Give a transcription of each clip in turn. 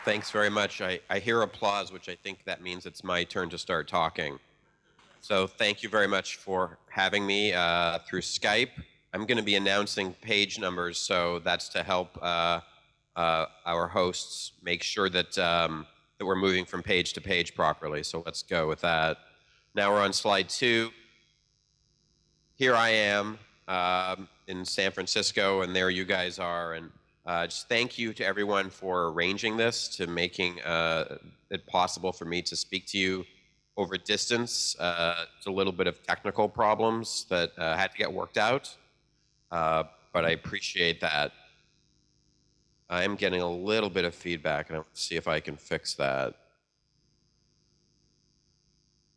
Thanks very much. I hear applause, which I think that means it's my turn to start talking. So thank you very much for having me through Skype. I'm going to be announcing page numbers, so that's to help our hosts make sure that, that we're moving from page to page properly. So let's go with that. Now we're on slide 2. Here I am in San Francisco, and there you guys are. And just thank you to everyone for arranging this, to making it possible for me to speak to you over distance. It's a little bit of technical problems that had to get worked out, but I appreciate that. I am getting a little bit of feedback, and I'll see if I can fix that.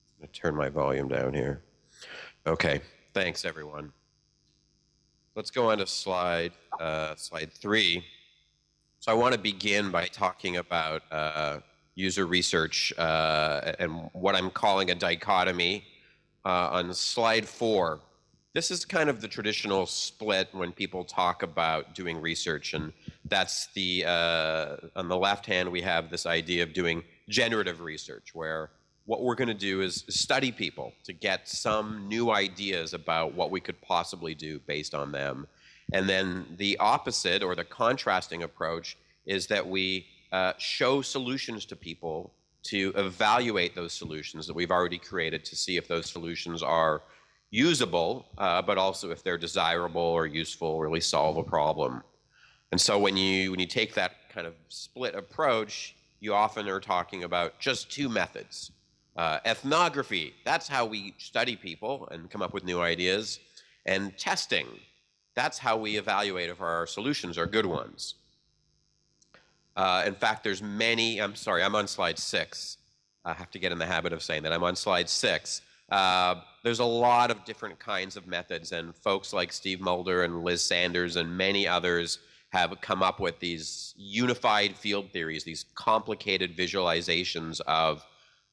I'm going to turn my volume down here. Okay, thanks everyone. Let's go on to slide 3. So I want to begin by talking about user research and what I'm calling a dichotomy. On slide 4, this is kind of the traditional split when people talk about doing research, and that's the, on the left hand we have this idea of doing generative research, where what we're going to do is study people to get some new ideas about what we could possibly do based on them. And then the opposite, or the contrasting approach, is that we show solutions to people to evaluate those solutions that we've already created, to see if those solutions are usable, but also if they're desirable or useful, or really solve a problem. And so when you take that kind of split approach, you often are talking about just 2 methods. Ethnography, that's how we study people and come up with new ideas. And testing, that's how we evaluate if our solutions are good ones. In fact, there's many, I'm sorry, I'm on slide 6. I have to get in the habit of saying that. I'm on slide 6. There's a lot of different kinds of methods, and folks like Steve Mulder and Liz Sanders and many others have come up with these unified field theories, these complicated visualizations of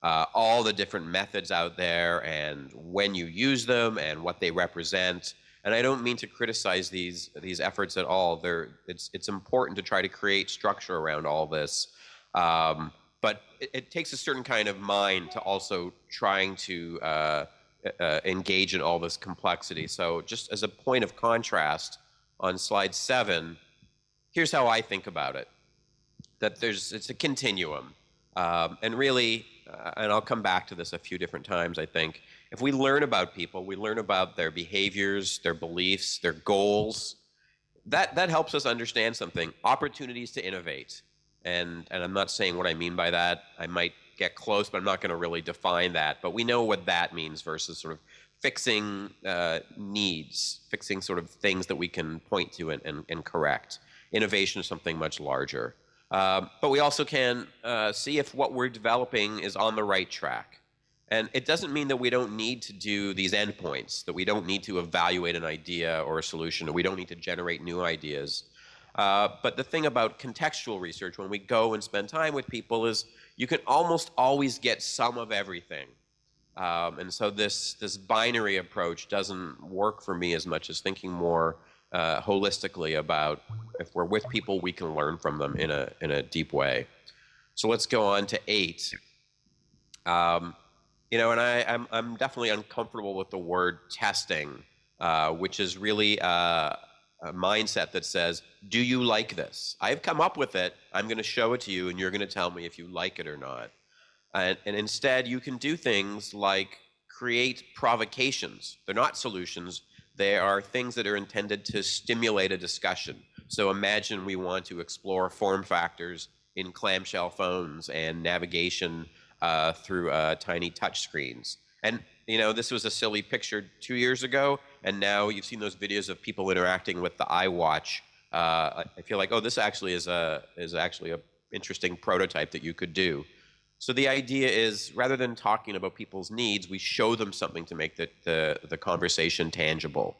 all the different methods out there and when you use them and what they represent. And I don't mean to criticize these efforts at all. It's important to try to create structure around all this. But it takes a certain kind of mind to also trying to engage in all this complexity. So just as a point of contrast, on slide 7, here's how I think about it. That it's a continuum. And really, and I'll come back to this a few different times, I think, if we learn about people, we learn about their behaviors, their beliefs, their goals, that helps us understand something, opportunities to innovate. And I'm not saying what I mean by that. I might get close, but I'm not going to really define that. But we know what that means versus sort of fixing needs, fixing sort of things that we can point to and correct. Innovation is something much larger. But we also can see if what we're developing is on the right track. And it doesn't mean that we don't need to do these endpoints, that we don't need to evaluate an idea or a solution, or we don't need to generate new ideas. But the thing about contextual research, when we go and spend time with people, is you can almost always get some of everything. And so this binary approach doesn't work for me as much as thinking more holistically about if we're with people, we can learn from them in a deep way. So let's go on to 8. You know, and I'm definitely uncomfortable with the word testing, which is really a mindset that says, do you like this? I've come up with it, I'm going to show it to you, and you're going to tell me if you like it or not. And instead, you can do things like create provocations. They're not solutions. They are things that are intended to stimulate a discussion. So imagine we want to explore form factors in clamshell phones and navigation through tiny touch screens. And you know, this was a silly picture 2 years ago, and now you've seen those videos of people interacting with the iWatch. I feel like, oh, this actually is actually a interesting prototype that you could do. So the idea is, rather than talking about people's needs, we show them something to make the conversation tangible.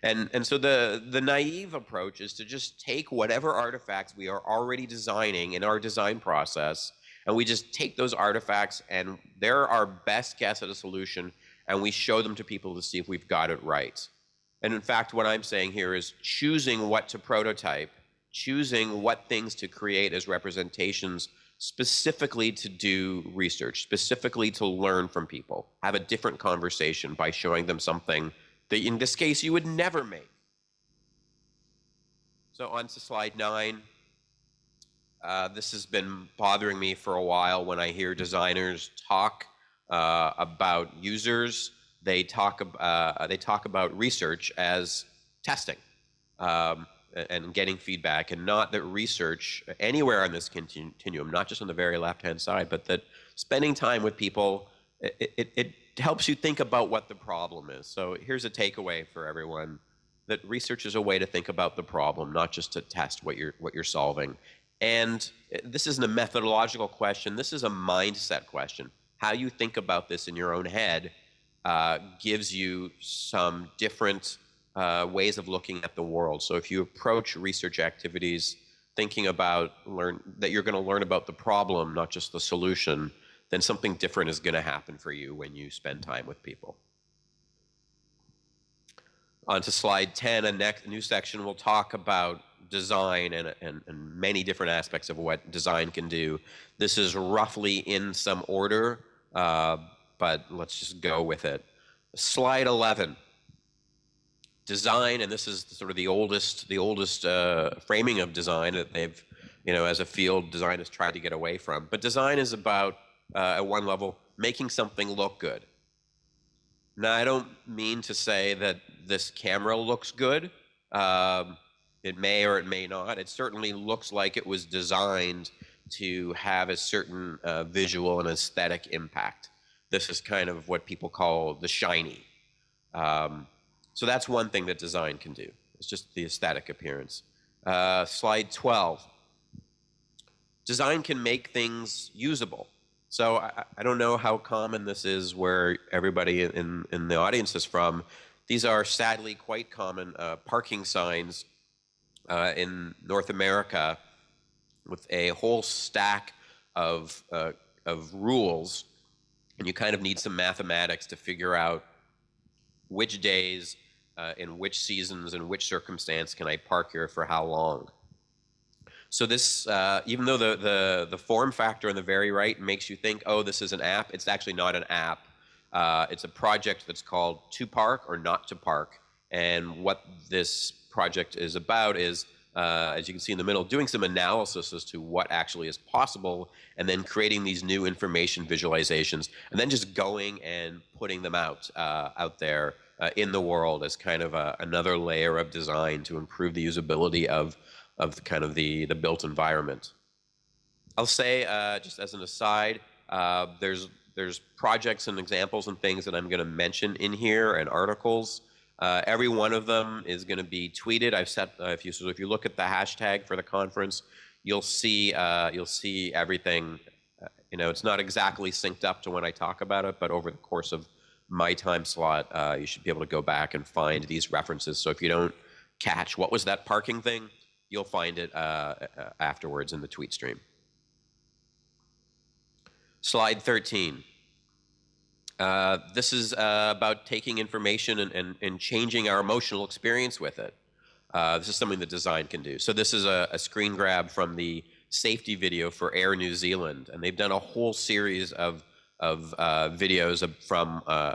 And so the naive approach is to just take whatever artifacts we are already designing in our design process, and we just take those artifacts and they're our best guess at a solution, and we show them to people to see if we've got it right. And in fact, what I'm saying here is choosing what to prototype, choosing what things to create as representations specifically to do research, specifically to learn from people, have a different conversation by showing them something that in this case you would never make. So on to slide 9. This has been bothering me for a while when I hear designers talk about users. They talk about research as testing and getting feedback, and not that research anywhere on this continuum, not just on the very left-hand side, but that spending time with people, it helps you think about what the problem is. So here's a takeaway for everyone: that research is a way to think about the problem, not just to test what you're solving. And this isn't a methodological question. This is a mindset question. How you think about this in your own head gives you some different ways of looking at the world. So if you approach research activities thinking about that you're going to learn about the problem, not just the solution, then something different is going to happen for you when you spend time with people. On to slide 10, a new section will talk about design and many different aspects of what design can do. This is roughly in some order, but let's just go with it. Slide 11, design, and this is sort of the oldest framing of design that they've, as a field, design has tried to get away from. But design is about, at one level, making something look good. Now, I don't mean to say that this camera looks good. It may or it may not. It certainly looks like it was designed to have a certain visual and aesthetic impact. This is kind of what people call the shiny. So that's one thing that design can do. It's just the aesthetic appearance. Slide 12. Design can make things usable. So I don't know how common this is where everybody in the audience is from. These are sadly quite common parking signs in North America with a whole stack of rules, and you kind of need some mathematics to figure out which days, in which seasons, in which circumstance can I park here for how long. So this, even though the form factor on the very right makes you think, oh, this is an app, it's actually not an app. It's a project that's called To Park or Not to Park. And what this project is about is, as you can see in the middle, doing some analysis as to what actually is possible, and then creating these new information visualizations, and then just going and putting them out there in the world as kind of another layer of design to improve the usability of the built environment. I'll say, just as an aside, there's projects and examples and things that I'm going to mention in here and articles. Every one of them is going to be tweeted. I've set if you look at the hashtag for the conference, you'll see everything. It's not exactly synced up to when I talk about it, but over the course of my time slot, you should be able to go back and find these references. So if you don't catch what was that parking thing, you'll find it afterwards in the tweet stream. Slide 13. This is about taking information and changing our emotional experience with it. This is something that design can do. So this is a screen grab from the safety video for Air New Zealand, and they've done a whole series of videos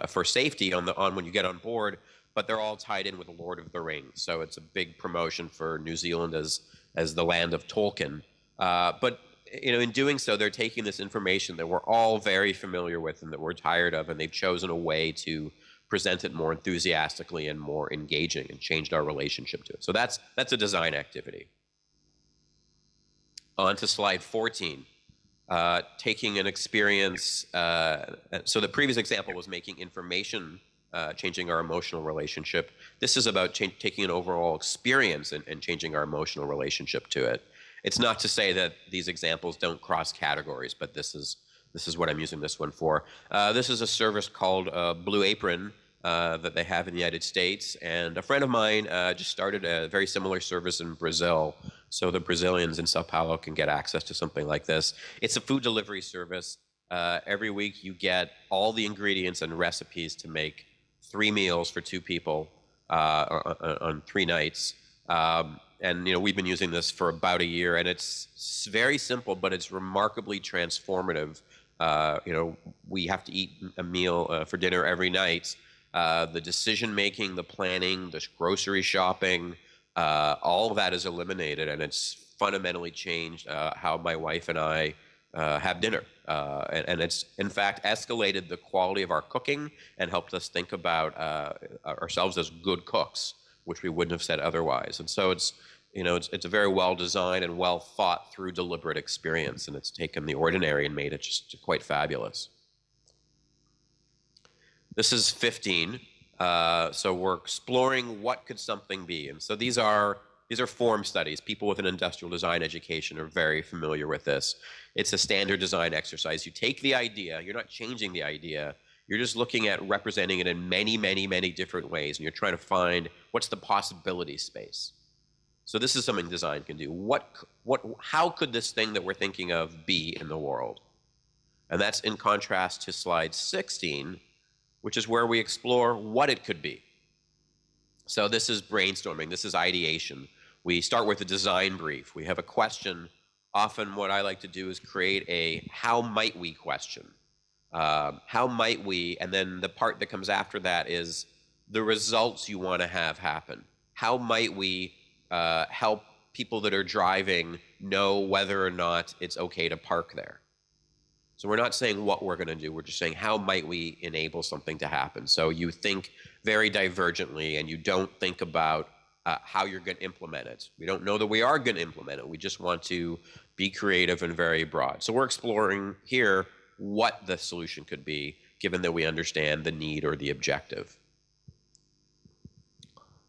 for safety on when you get on board, but they're all tied in with the Lord of the Rings. So it's a big promotion for New Zealand as the land of Tolkien. But in doing so, they're taking this information that we're all very familiar with and that we're tired of, and they've chosen a way to present it more enthusiastically and more engaging, and changed our relationship to it. So that's a design activity. On to slide 14. Taking an experience, so the previous example was making information, changing our emotional relationship. This is about taking an overall experience and changing our emotional relationship to it. It's not to say that these examples don't cross categories, but this is what I'm using this one for. This is a service called Blue Apron that they have in the United States, and a friend of mine just started a very similar service in Brazil, so the Brazilians in Sao Paulo can get access to something like this. It's a food delivery service. Every week you get all the ingredients and recipes to make 3 meals for 2 people on 3 nights. And we've been using this for about a year, and it's very simple, but it's remarkably transformative. We have to eat a meal for dinner every night. The decision making, the planning, the grocery shopping, all of that is eliminated, and it's fundamentally changed how my wife and I have dinner. And it's, in fact, escalated the quality of our cooking and helped us think about ourselves as good cooks, which we wouldn't have said otherwise. And so it's a very well designed and well thought through deliberate experience, and it's taken the ordinary and made it just quite fabulous. This is 15. So we're exploring what could something be. And so these are form studies. People with an industrial design education are very familiar with this. It's a standard design exercise. You take the idea, you're not changing the idea, you're just looking at representing it in many, many, many different ways, and you're trying to find what's the possibility space. So this is something design can do. How could this thing that we're thinking of be in the world? And that's in contrast to slide 16, which is where we explore what it could be. So this is brainstorming, this is ideation. We start with a design brief. We have a question. Often what I like to do is create a how might we question. How might we, and then the part that comes after that is the results you want to have happen. How might we help people that are driving know whether or not it's okay to park there? So we're not saying what we're going to do. We're just saying how might we enable something to happen. So you think very divergently, and you don't think about how you're going to implement it. We don't know that we are going to implement it. We just want to be creative and very broad. So we're exploring here what the solution could be, given that we understand the need or the objective.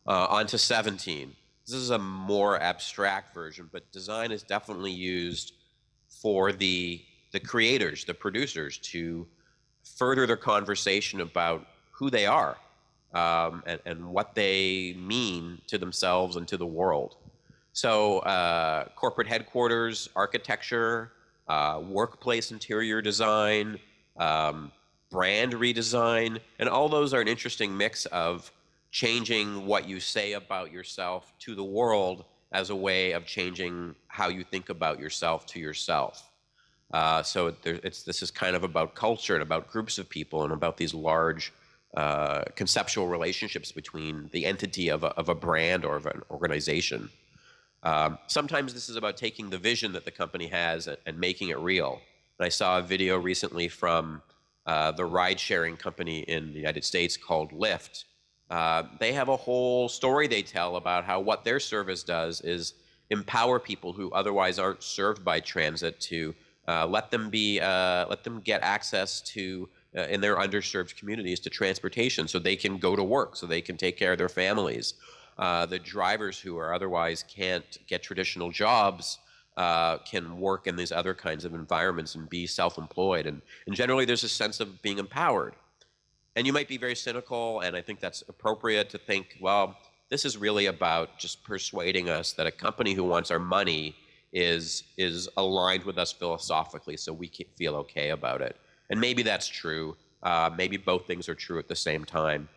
On to 17. This is a more abstract version, but design is definitely used for the creators, the producers, to further their conversation about who they are and what they mean to themselves and to the world. So corporate headquarters, architecture, workplace interior design, brand redesign, and all those are an interesting mix of changing what you say about yourself to the world as a way of changing how you think about yourself to yourself. So this is kind of about culture and about groups of people and about these large conceptual relationships between the entity of a brand or of an organization. Sometimes this is about taking the vision that the company has and making it real. And I saw a video recently from the ride-sharing company in the United States called Lyft. They have a whole story they tell about how what their service does is empower people who otherwise aren't served by transit to let them get access to in their underserved communities to transportation, so they can go to work, so they can take care of their families. The drivers who are otherwise can't get traditional jobs can work in these other kinds of environments and be self-employed. And generally, there's a sense of being empowered. And you might be very cynical, and I think that's appropriate to think, well, this is really about just persuading us that a company who wants our money is aligned with us philosophically, so we can feel okay about it. And maybe that's true. Maybe both things are true at the same time.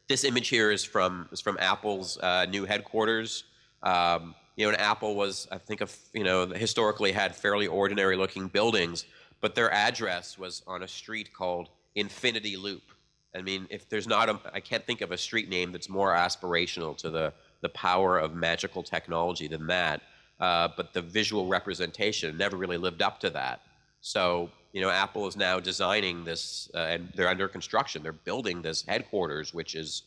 This image here is from Apple's new headquarters. And Apple was, I think, historically had fairly ordinary-looking buildings, but their address was on a street called Infinity Loop. I mean, if there's not I can't think of a street name that's more aspirational to the power of magical technology than that. But the visual representation never really lived up to that. So, Apple is now designing this, and they're under construction. They're building this headquarters, which is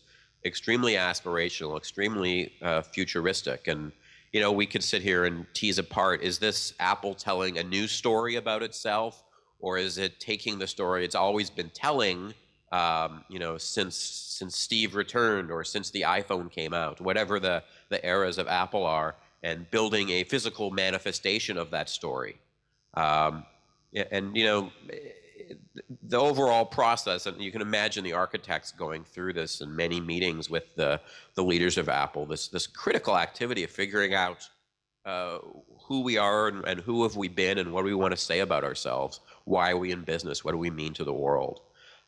extremely aspirational, extremely futuristic. And, we could sit here and tease apart, is this Apple telling a new story about itself, or is it taking the story it's always been telling, since Steve returned or since the iPhone came out, whatever the eras of Apple are, and building a physical manifestation of that story. The overall process, and you can imagine the architects going through this in many meetings with the leaders of Apple, this critical activity of figuring out who we are and who have we been and what do we want to say about ourselves, why are we in business, what do we mean to the world.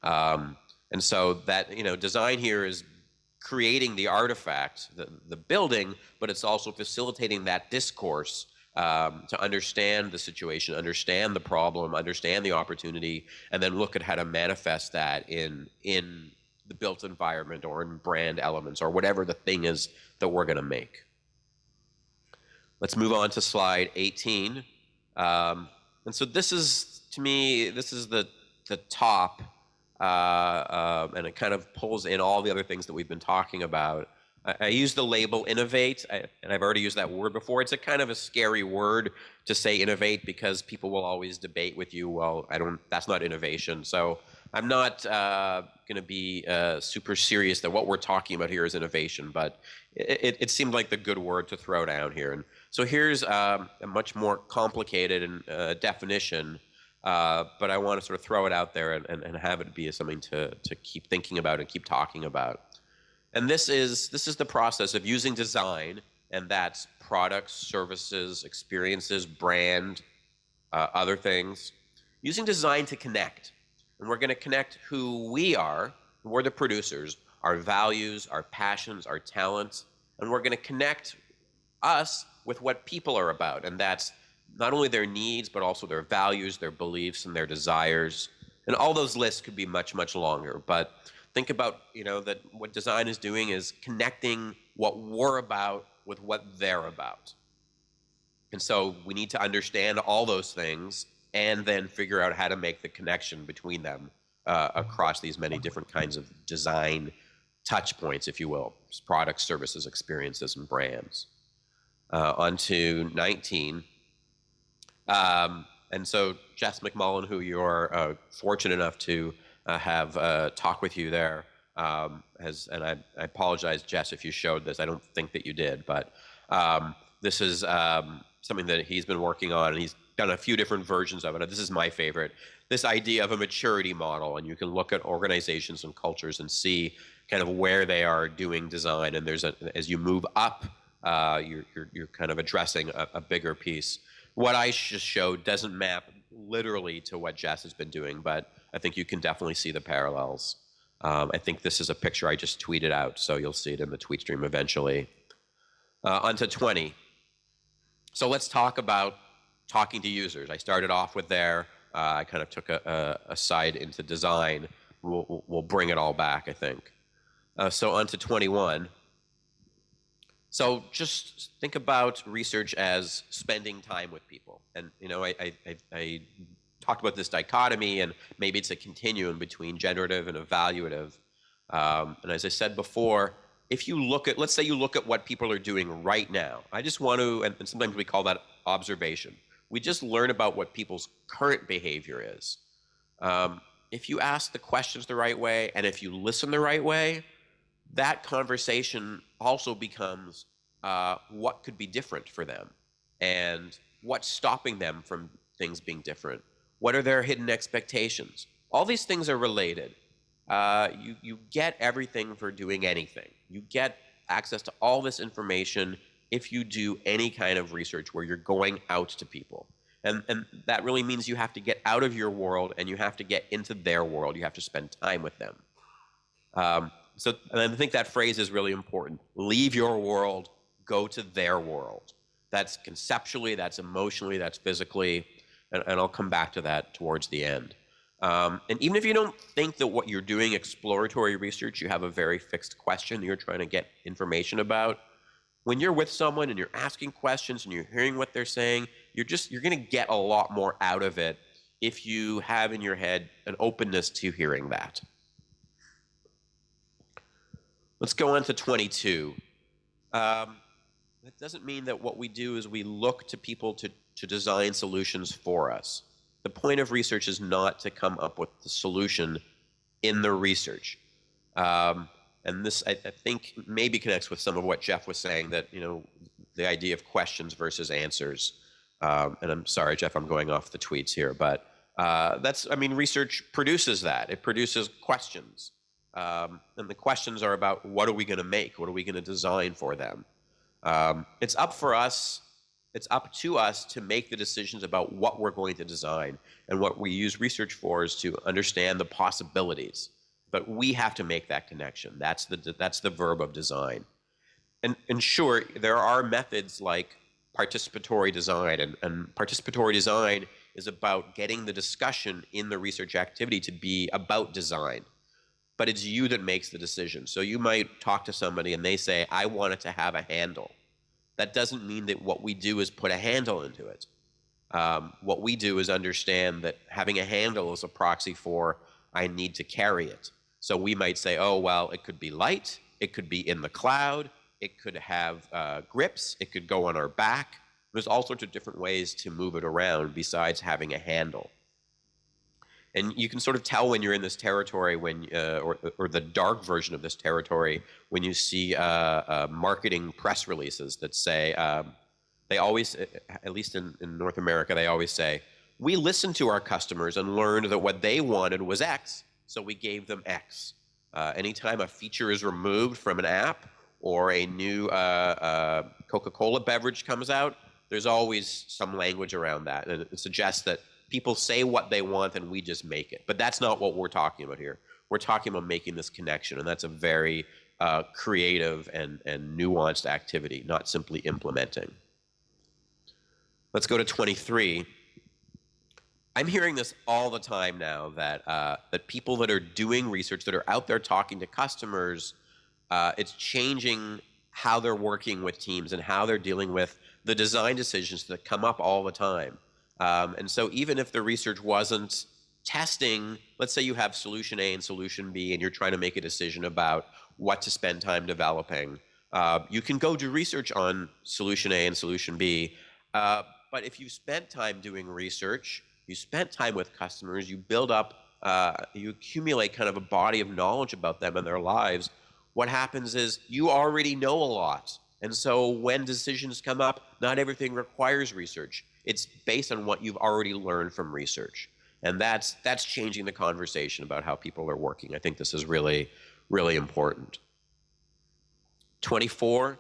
And so that, design here is creating the artifact, the building, but it's also facilitating that discourse to understand the situation, understand the problem, understand the opportunity, and then look at how to manifest that in the built environment or in brand elements or whatever the thing is that we're going to make. Let's move on to slide 18. And so this is, to me, this is the top, and it kind of pulls in all the other things that we've been talking about. I use the label innovate, and I've already used that word before. It's a kind of a scary word to say innovate because people will always debate with you, well, that's not innovation. So I'm not going to be super serious that what we're talking about here is innovation, but it seemed like the good word to throw down here. And so here's a much more complicated definition, but I want to sort of throw it out there and have it be something to keep thinking about and keep talking about. And this is the process of using design, and that's products, services, experiences, brand, other things, using design to connect. And we're going to connect who we are, we're the producers, our values, our passions, our talents, and we're going to connect us with what people are about. And that's not only their needs, but also their values, their beliefs, and their desires. And all those lists could be much, much longer. But think about, that what design is doing is connecting what we're about with what they're about. And so we need to understand all those things and then figure out how to make the connection between them across these many different kinds of design touch points, if you will, products, services, experiences, and brands. On to 19. And so Jess McMullen, who you're fortunate enough to have talk with you there, and I apologize, Jess, if you showed this. I don't think that you did, but this is something that he's been working on, and he's done a few different versions of it. This is my favorite, this idea of a maturity model, and you can look at organizations and cultures and see kind of where they are doing design, and as you move up, you're kind of addressing a bigger piece. What I just showed doesn't map literally to what Jess has been doing, but I think you can definitely see the parallels. I think this is a picture I just tweeted out, so you'll see it in the tweet stream eventually. On to 20. So let's talk about talking to users. I started off with there. I kind of took a side into design. We'll bring it all back, I think. So on to 21. So just think about research as spending time with people. And, I talked about this dichotomy, and maybe it's a continuum between generative and evaluative. And as I said before, if you look at, let's say you look at what people are doing right now, I just want to, and sometimes we call that observation. We just learn about what people's current behavior is. If you ask the questions the right way, and if you listen the right way, that conversation also becomes what could be different for them, and what's stopping them from things being different. What are their hidden expectations? All these things are related. You get everything for doing anything. You get access to all this information if you do any kind of research where you're going out to people. And that really means you have to get out of your world and you have to get into their world. You have to spend time with them. So and I think that phrase is really important. Leave your world, go to their world. That's conceptually, that's emotionally, that's physically, and I'll come back to that towards the end. And even if you don't think that what you're doing exploratory research, you have a very fixed question that you're trying to get information about, when you're with someone and you're asking questions and you're hearing what they're saying, you're going to get a lot more out of it if you have in your head an openness to hearing that. Let's go on to 22. That doesn't mean that what we do is we look to people to design solutions for us. The point of research is not to come up with the solution in the research. And this, I think, maybe connects with some of what Jeff was saying, that, the idea of questions versus answers. And I'm sorry, Jeff, I'm going off the tweets here, but research produces that. It produces questions. And the questions are about, what are we going to make? What are we going to design for them? It's up to us to make the decisions about what we're going to design. And what we use research for is to understand the possibilities. but we have to make that connection. That's the verb of design. And sure, there are methods like participatory design, and participatory design is about getting the discussion in the research activity to be about design. But it's you that makes the decision. So you might talk to somebody and they say, I want it to have a handle. That doesn't mean that what we do is put a handle into it. What we do is understand that having a handle is a proxy for I need to carry it. So we might say, oh, well, it could be light, it could be in the cloud, it could have grips, it could go on our back. There's all sorts of different ways to move it around besides having a handle. And you can sort of tell when you're in this territory, or the dark version of this territory, when you see marketing press releases that say, they always, at least in North America, they always say, we listened to our customers and learned that what they wanted was X, so we gave them X. Anytime a feature is removed from an app or a new Coca-Cola beverage comes out, there's always some language around that. And it suggests that people say what they want and we just make it. But that's not what we're talking about here. We're talking about making this connection, and that's a very creative and nuanced activity, not simply implementing. Let's go to 23. I'm hearing this all the time now, that that people that are doing research, that are out there talking to customers, it's changing how they're working with teams and how they're dealing with the design decisions that come up all the time. And so even if the research wasn't testing, let's say you have solution A and solution B, and you're trying to make a decision about what to spend time developing, you can go do research on solution A and solution B. But if you spent time doing research, you spent time with customers, you build up, you accumulate kind of a body of knowledge about them and their lives, what happens is you already know a lot. And so when decisions come up, not everything requires research. It's based on what you've already learned from research. And that's changing the conversation about how people are working. I think this is really, really important. 24.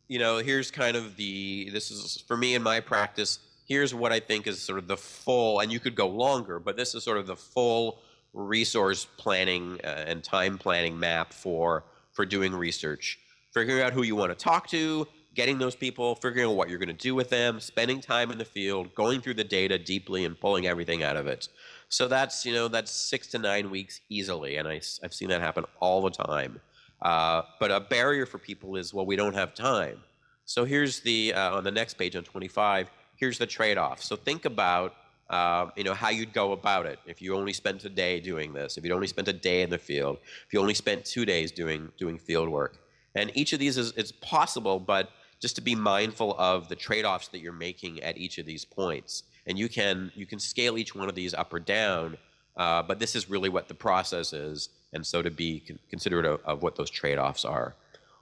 Here's kind of this is for me in my practice, here's what I think is sort of the full, and you could go longer, but this is sort of the full resource planning and time planning map for doing research. Figuring out who you want to talk to, getting those people, figuring out what you're going to do with them, spending time in the field, going through the data deeply and pulling everything out of it. So that's 6 to 9 weeks easily, and I've seen that happen all the time. But a barrier for people is, well, we don't have time. So here's on the next page on 25, here's the trade-off. So think about how you'd go about it if you only spent a day doing this, if you'd only spent a day in the field, if you only spent 2 days doing field work. And each of these is possible, but just to be mindful of the trade-offs that you're making at each of these points. And you can scale each one of these up or down, but this is really what the process is, and so to be considerate of what those trade-offs are.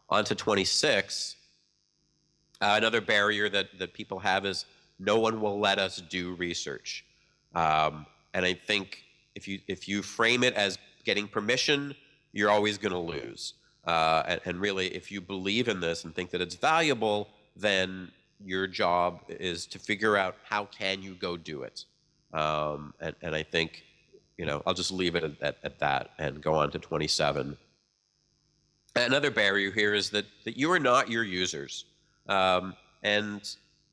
On to 26, another barrier that people have is no one will let us do research. And I think if you frame it as getting permission, you're always going to lose. And really, if you believe in this and think that it's valuable, then your job is to figure out how can you go do it. And I think, I'll just leave it at that and go on to 27. Another barrier here is that you are not your users. And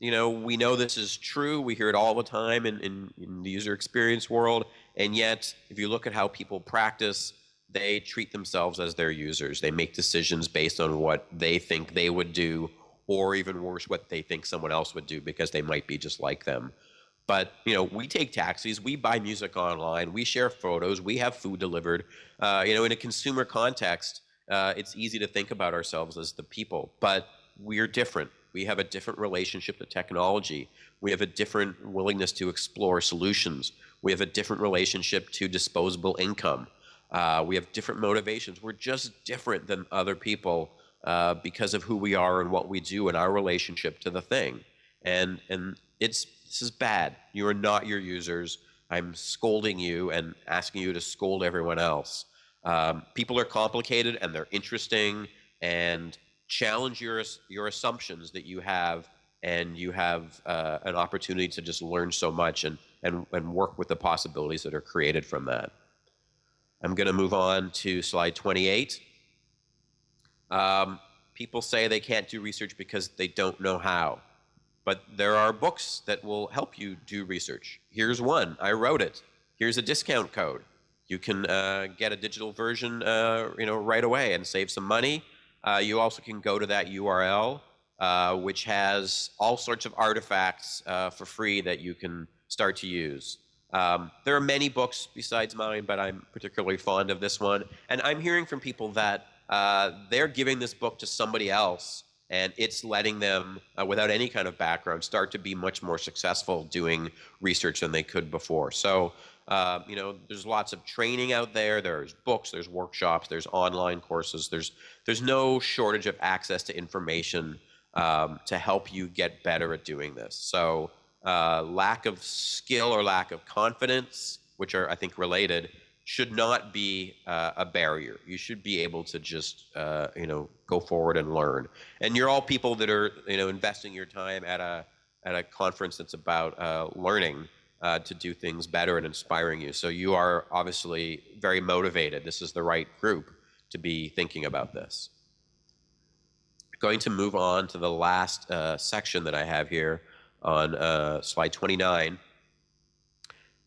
we know this is true. We hear it all the time in the user experience world. And yet, if you look at how people practice, they treat themselves as their users. They make decisions based on what they think they would do, or even worse, what they think someone else would do, because they might be just like them. But, we take taxis, we buy music online, we share photos, we have food delivered. In a consumer context, it's easy to think about ourselves as the people, but we're different. We have a different relationship to technology. We have a different willingness to explore solutions. We have a different relationship to disposable income. We have different motivations. We're just different than other people because of who we are and what we do and our relationship to the thing. And this is bad. You are not your users. I'm scolding you and asking you to scold everyone else. People are complicated and they're interesting, and challenge your assumptions that you have and you have an opportunity to just learn so much and work with the possibilities that are created from that. I'm going to move on to slide 28. People say they can't do research because they don't know how, but there are books that will help you do research. Here's one. I wrote it. Here's a discount code. You can get a digital version, right away and save some money. You also can go to that URL, which has all sorts of artifacts for free that you can start to use. There are many books besides mine, but I'm particularly fond of this one. And I'm hearing from people that they're giving this book to somebody else, and it's letting them, without any kind of background, start to be much more successful doing research than they could before. So, there's lots of training out there. There's books, there's workshops, there's online courses. There's no shortage of access to information to help you get better at doing this. So, lack of skill or lack of confidence, which are, I think, related, should not be a barrier. You should be able to just, go forward and learn. And you're all people that are, investing your time at a conference that's about learning to do things better and inspiring you. So you are obviously very motivated. This is the right group to be thinking about this. Going to move on to the last section that I have here on slide 29.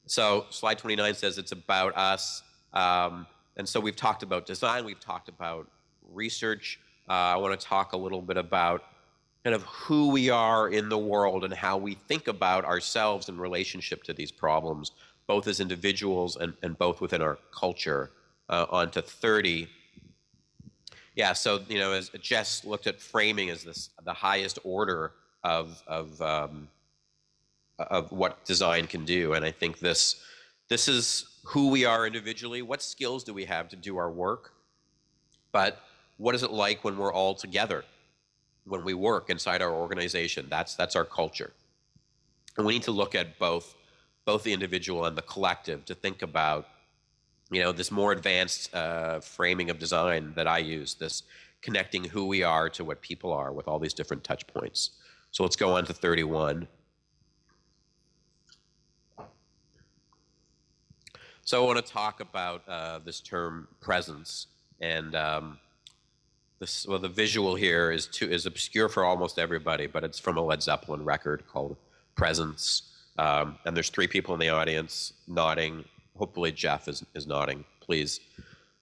So slide 29 says it's about us. And so we've talked about design, we've talked about research. I want to talk a little bit about kind of who we are in the world and how we think about ourselves in relationship to these problems, both as individuals and both within our culture. On to 30. Yeah, so, as Jess looked at framing as the highest order of what design can do. And I think this is who we are individually. What skills do we have to do our work? But what is it like when we're all together, when we work inside our organization? That's our culture. And we need to look at both the individual and the collective to think about, this more advanced framing of design that I use, this connecting who we are to what people are with all these different touch points. So let's go on to 31. So I want to talk about this term presence, and the visual here is obscure for almost everybody, but it's from a Led Zeppelin record called Presence. And there's 3 people in the audience nodding. Hopefully Jeff is nodding. Please,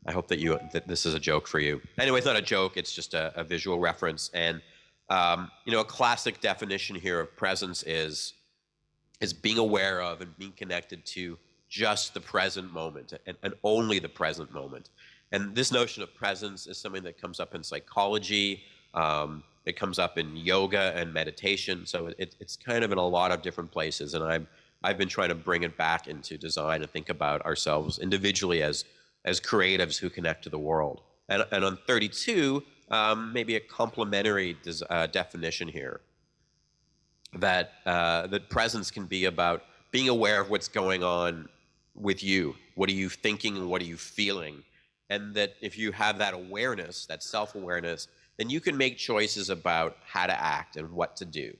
I hope that this is a joke for you. Anyway, it's not a joke. It's just a visual reference. And a classic definition here of presence is being aware of and being connected to just the present moment and only the present moment. And this notion of presence is something that comes up in psychology. It comes up in yoga and meditation. So it's kind of in a lot of different places. And I've been trying to bring it back into design and think about ourselves individually as creatives who connect to the world. And on 32, maybe a complementary definition here, that presence can be about being aware of what's going on with you. What are you thinking and what are you feeling? And that if you have that awareness, that self-awareness, then you can make choices about how to act and what to do.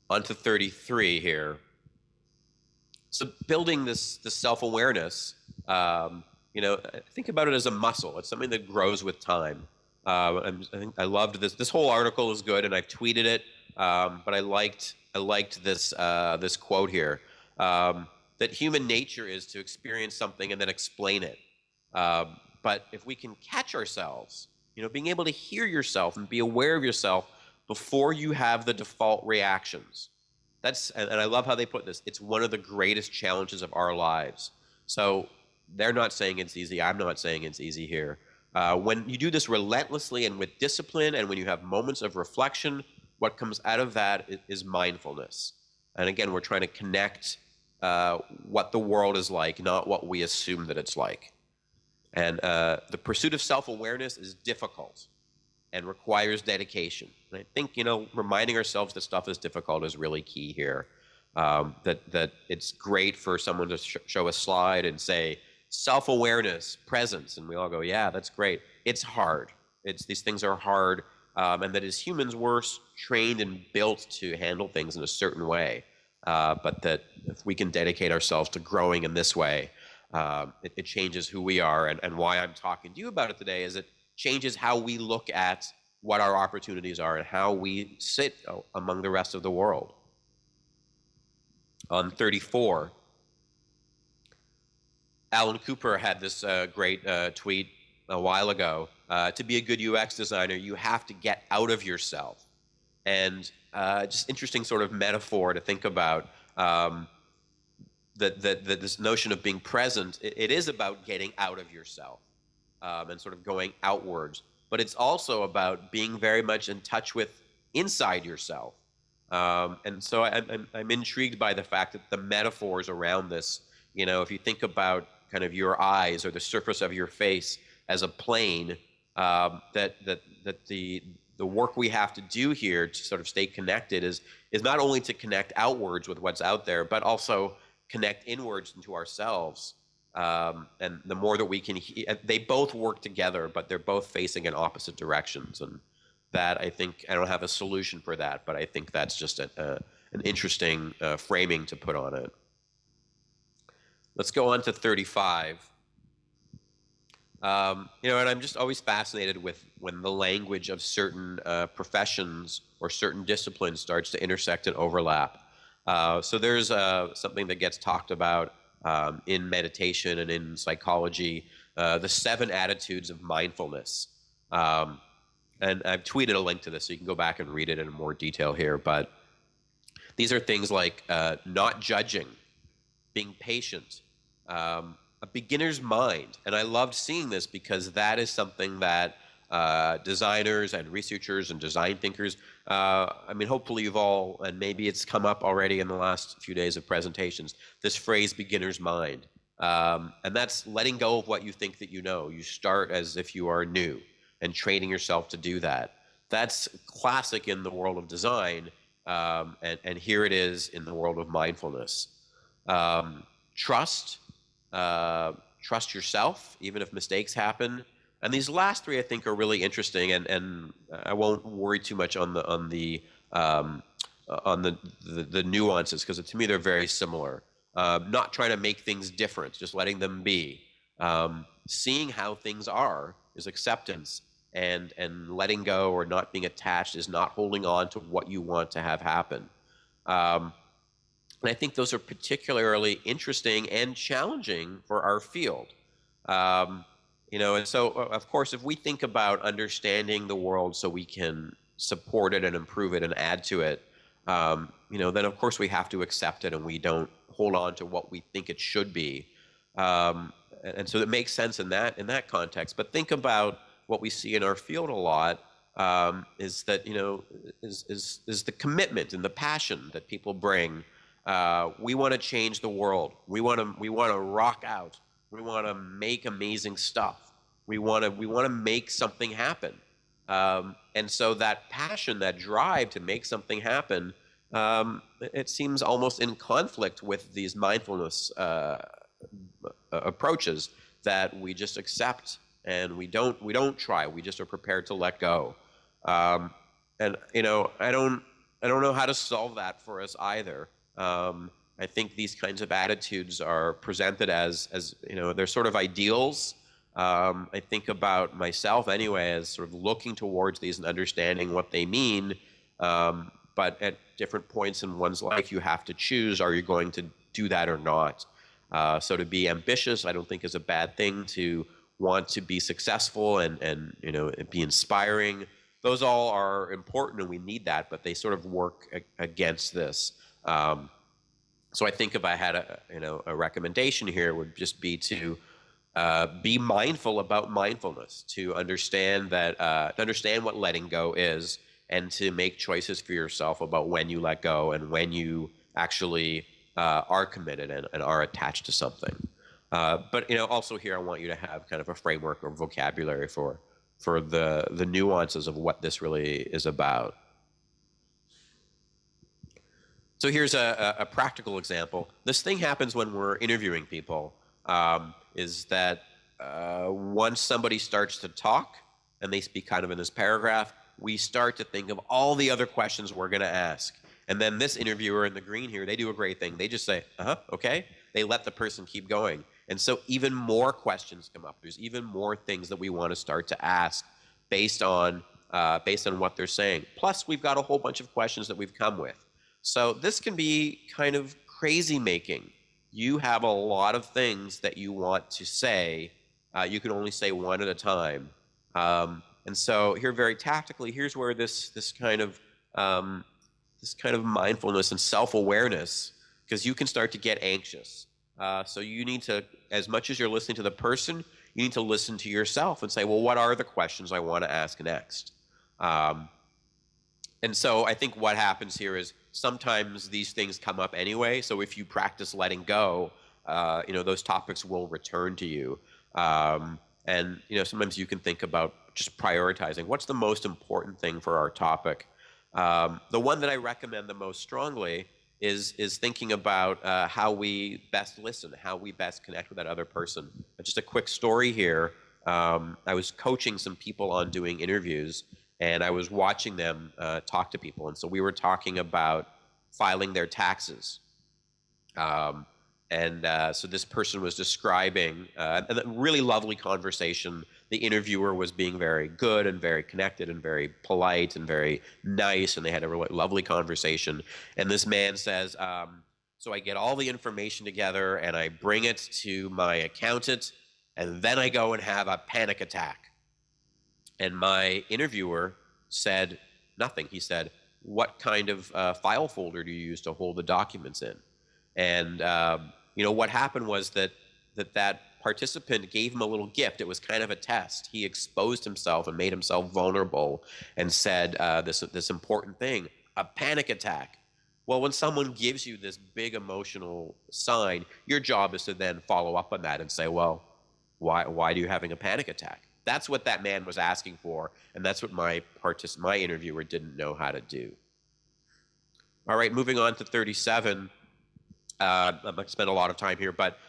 On to 33 here. So building this self-awareness, think about it as a muscle. It's something that grows with time. I think I loved this. This whole article is good, and I've tweeted it. But I liked this quote here, that human nature is to experience something and then explain it. But if we can catch ourselves, being able to hear yourself and be aware of yourself before you have the default reactions. And I love how they put this. It's one of the greatest challenges of our lives. So they're not saying it's easy. I'm not saying it's easy here. When you do this relentlessly and with discipline, and when you have moments of reflection, what comes out of that is mindfulness. And again, we're trying to connect what the world is like, not what we assume that it's like. And the pursuit of self-awareness is difficult and requires dedication. And I think, reminding ourselves that stuff is difficult is really key here. That it's great for someone to show a slide and say, self-awareness, presence, and we all go, yeah, that's great. It's hard. These things are hard. and that as humans we're trained and built to handle things in a certain way, but that if we can dedicate ourselves to growing in this way, it changes who we are. And why I'm talking to you about it today is it changes how we look at what our opportunities are and how we sit among the rest of the world. On 34, Alan Cooper had this great tweet a while ago. To be a good UX designer, you have to get out of yourself. And just interesting sort of metaphor to think about, that this notion of being present, it is about getting out of yourself, and sort of going outwards. But it's also about being very much in touch with inside yourself. And so I'm intrigued by the fact that the metaphors around this, if you think about kind of your eyes or the surface of your face as a plane, that the work we have to do here to sort of stay connected is not only to connect outwards with what's out there, but also connect inwards into ourselves. And the more that we can, they both work together, but they're both facing in opposite directions. And that, I think, I don't have a solution for that, but I think that's just an interesting framing to put on it. Let's go on to 35. And I'm just always fascinated with when the language of certain professions or certain disciplines starts to intersect and overlap. So there's something that gets talked about in meditation and in psychology, the 7 attitudes of mindfulness. And I've tweeted a link to this, so you can go back and read it in more detail here. But these are things like not judging, being patient, a beginner's mind. And I loved seeing this because that is something that designers and researchers and design thinkers, hopefully you've all, and maybe it's come up already in the last few days of presentations, this phrase, beginner's mind. And that's letting go of what you think that you know. You start as if you are new and training yourself to do that. That's classic in the world of design, and here it is in the world of mindfulness. Trust yourself, even if mistakes happen. And these last 3, I think, are really interesting, and I won't worry too much on the nuances, because to me they're very similar. Not trying to make things different, just letting them be. Seeing how things are is acceptance, and letting go or not being attached is not holding on to what you want to have happen. And I think those are particularly interesting and challenging for our field. And so, of course, if we think about understanding the world so we can support it and improve it and add to it, then of course we have to accept it and we don't hold on to what we think it should be. And so it makes sense in that context. But think about what we see in our field a lot, is that, is the commitment and the passion that people bring. We want to change the world. We want to rock out. We want to make amazing stuff. We want to make something happen. And so that passion, that drive to make something happen, it seems almost in conflict with these mindfulness approaches that we just accept and we don't try. We just are prepared to let go. And I don't know how to solve that for us either. I think these kinds of attitudes are presented as they're sort of ideals. I think about myself anyway as sort of looking towards these and understanding what they mean. But at different points in one's life, you have to choose: are you going to do that or not? So to be ambitious, I don't think is a bad thing. To want to be successful and be inspiring, those all are important and we need that, but they sort of work against this. So I think if I had a recommendation here, would just be to be mindful about mindfulness, to understand what letting go is, and to make choices for yourself about when you let go and when you actually are committed and are attached to something. But also here I want you to have kind of a framework or vocabulary for the nuances of what this really is about. So here's a practical example. This thing happens when we're interviewing people, is that once somebody starts to talk and they speak kind of in this paragraph, we start to think of all the other questions we're going to ask. And then this interviewer in the green here, they do a great thing. They just say, okay. They let the person keep going. And so even more questions come up. There's even more things that we want to start to ask based on what they're saying. Plus, we've got a whole bunch of questions that we've come with. So this can be kind of crazy making. You have a lot of things that you want to say. You can only say one at a time. And so here, very tactically, here's where this kind of mindfulness and self-awareness, because you can start to get anxious. So you need to, as much as you're listening to the person, you need to listen to yourself and say, well, what are the questions I want to ask next? And so I think what happens here is sometimes these things come up anyway. So if you practice letting go, those topics will return to you. And sometimes you can think about just prioritizing. What's the most important thing for our topic? The one that I recommend the most strongly is thinking about how we best listen, how we best connect with that other person. Just a quick story here. I was coaching some people on doing interviews, and I was watching them talk to people. And so we were talking about filing their taxes. So this person was describing a really lovely conversation. The interviewer was being very good and very connected and very polite and very nice, and they had a really lovely conversation. And this man says, so I get all the information together and I bring it to my accountant, and then I go and have a panic attack. And my interviewer said nothing. He said, what kind of file folder do you use to hold the documents in? And what happened was that participant gave him a little gift. It was kind of a test. He exposed himself and made himself vulnerable and said this important thing, a panic attack. Well, when someone gives you this big emotional sign, your job is to then follow up on that and say, well, why are you having a panic attack? That's what that man was asking for, and that's what my interviewer didn't know how to do. All right, moving on to 37. I'm not going to spend a lot of time here, but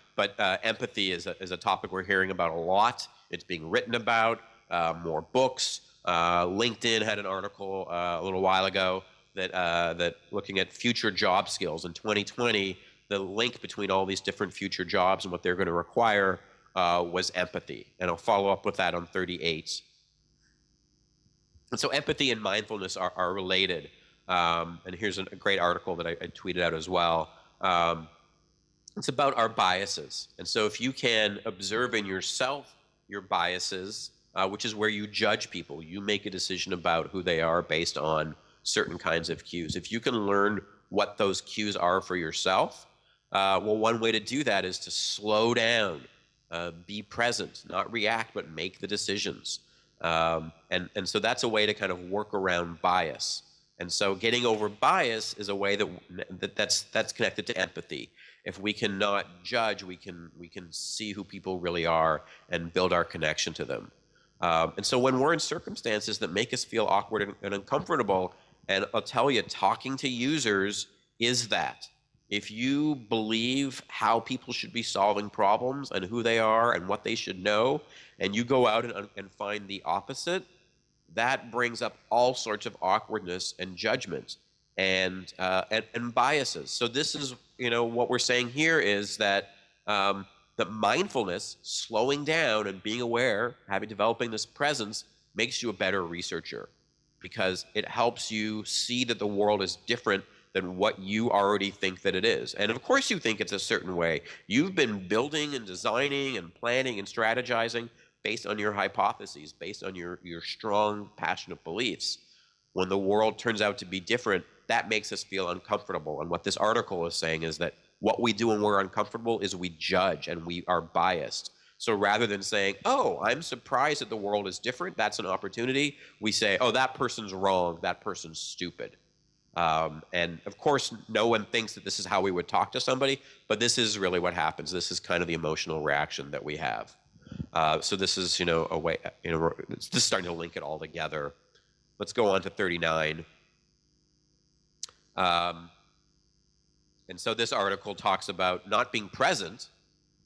empathy is a topic we're hearing about a lot. It's being written about, more books. LinkedIn had an article a little while ago that looking at future job skills in 2020. The link between all these different future jobs and what they're going to require was empathy, and I'll follow up with that on 38. And so empathy and mindfulness are related. And here's a great article that I tweeted out as well. It's about our biases. And so if you can observe in yourself your biases, which is where you judge people, you make a decision about who they are based on certain kinds of cues. If you can learn what those cues are for yourself, well, one way to do that is to slow down, be present, not react, but make the decisions. And so that's a way to kind of work around bias. And so getting over bias is a way that's connected to empathy. If we cannot judge, we can see who people really are and build our connection to them. And so when we're in circumstances that make us feel awkward and uncomfortable, and I'll tell you, talking to users is that. If you believe how people should be solving problems and who they are and what they should know, and you go out and find the opposite, that brings up all sorts of awkwardness and judgment and biases. So this is, what we're saying here is that the mindfulness, slowing down and being aware, developing this presence, makes you a better researcher, because it helps you see that the world is different than what you already think that it is. And of course you think it's a certain way. You've been building and designing and planning and strategizing based on your hypotheses, based on your strong, passionate beliefs. When the world turns out to be different, that makes us feel uncomfortable. And what this article is saying is that what we do when we're uncomfortable is we judge and we are biased. So rather than saying, oh, I'm surprised that the world is different, that's an opportunity, we say, oh, that person's wrong, that person's stupid. And of course, no one thinks that this is how we would talk to somebody, but this is really what happens. This is kind of the emotional reaction that we have. So this is, a way, this is starting to link it all together. Let's go on to 39. And so this article talks about not being present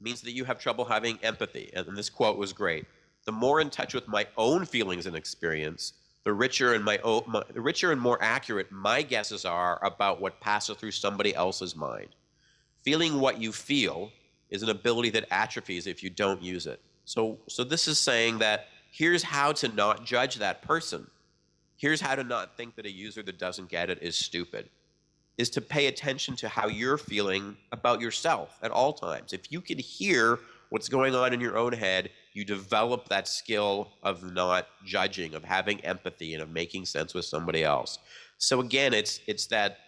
means that you have trouble having empathy. And this quote was great. The more in touch with my own feelings and experience, the richer and the richer and more accurate my guesses are about what passes through somebody else's mind. Feeling what you feel is an ability that atrophies if you don't use it. So this is saying that here's how to not judge that person. Here's how to not think that a user that doesn't get it is stupid, is to pay attention to how you're feeling about yourself at all times. If you can hear what's going on in your own head, you develop that skill of not judging, of having empathy, and of making sense with somebody else. So again, it's that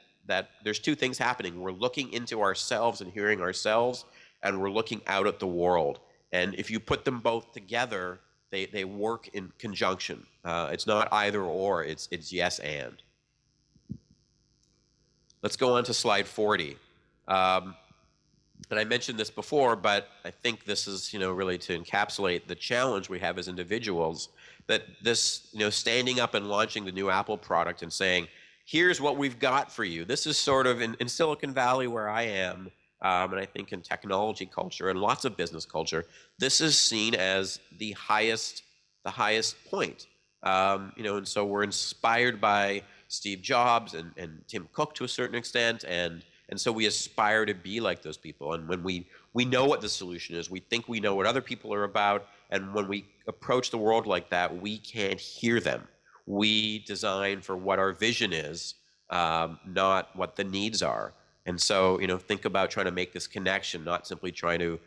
there's two things happening. We're looking into ourselves and hearing ourselves, and we're looking out at the world. And if you put them both together, they work in conjunction. It's not either or, it's yes and. Let's go on to slide 40. And I mentioned this before, but I think this is, really to encapsulate the challenge we have as individuals, that this, standing up and launching the new Apple product and saying, here's what we've got for you. This is sort of in Silicon Valley where I am, and I think in technology culture and lots of business culture, this is seen as the highest point. And so we're inspired by Steve Jobs and Tim Cook to a certain extent, and so we aspire to be like those people. And when we know what the solution is, we think we know what other people are about, and when we approach the world like that, we can't hear them. We design for what our vision is, not what the needs are. And so, think about trying to make this connection, not simply trying to,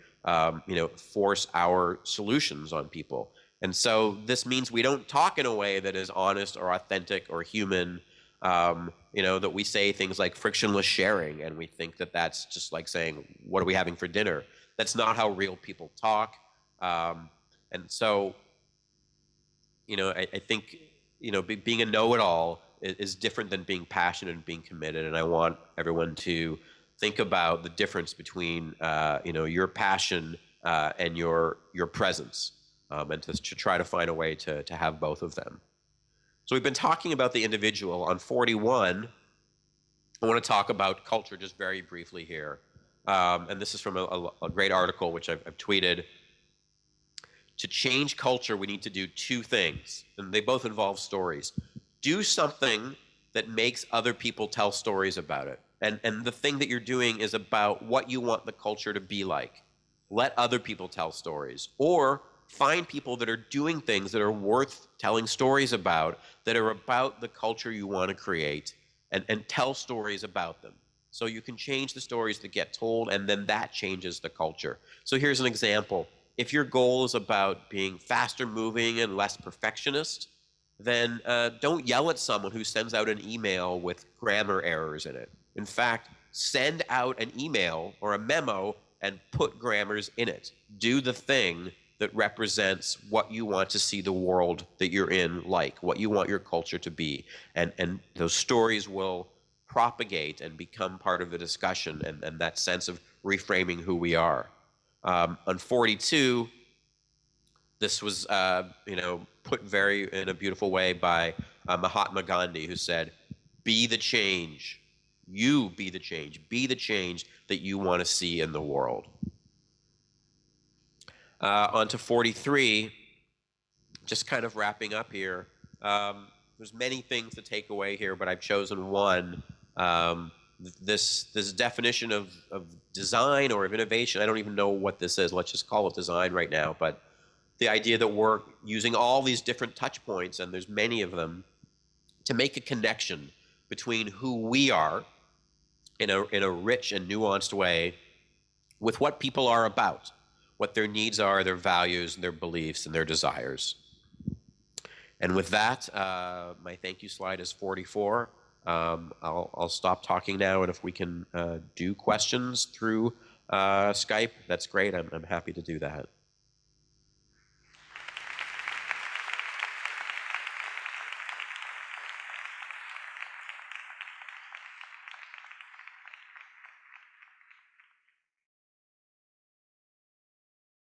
force our solutions on people. And so this means we don't talk in a way that is honest or authentic or human, that we say things like frictionless sharing, and we think that that's just like saying, what are we having for dinner? That's not how real people talk. And so, I think, being a know-it-all is different than being passionate and being committed. And I want everyone to think about the difference between, your passion and your presence, and to try to find a way to have both of them. So we've been talking about the individual. On 41, I want to talk about culture just very briefly here. And this is from a great article, which I've tweeted. To change culture, we need to do two things, and they both involve stories. Do something that makes other people tell stories about it. And the thing that you're doing is about what you want the culture to be like. Let other people tell stories. Or find people that are doing things that are worth telling stories about, that are about the culture you want to create, and tell stories about them. So you can change the stories that get told, and then that changes the culture. So here's an example. If your goal is about being faster moving and less perfectionist, then don't yell at someone who sends out an email with grammar errors in it. In fact, send out an email or a memo and put grammars in it. Do the thing that represents what you want to see the world that you're in like, what you want your culture to be. And those stories will propagate and become part of the discussion, and that sense of reframing who we are. On 42, this was put in a beautiful way by Mahatma Gandhi, who said, be the change. You be the change. Be the change that you want to see in the world. On to 43, just kind of wrapping up here. There's many things to take away here, but I've chosen one. This definition of design or of innovation, I don't even know what this is. Let's just call it design right now. But the idea that we're using all these different touch points, and there's many of them, to make a connection between who we are in a rich and nuanced way with what people are about, what their needs are, their values, their beliefs, and their desires. And with that, my thank you slide is 44. I'll stop talking now, and if we can do questions through Skype, that's great. I'm happy to do that.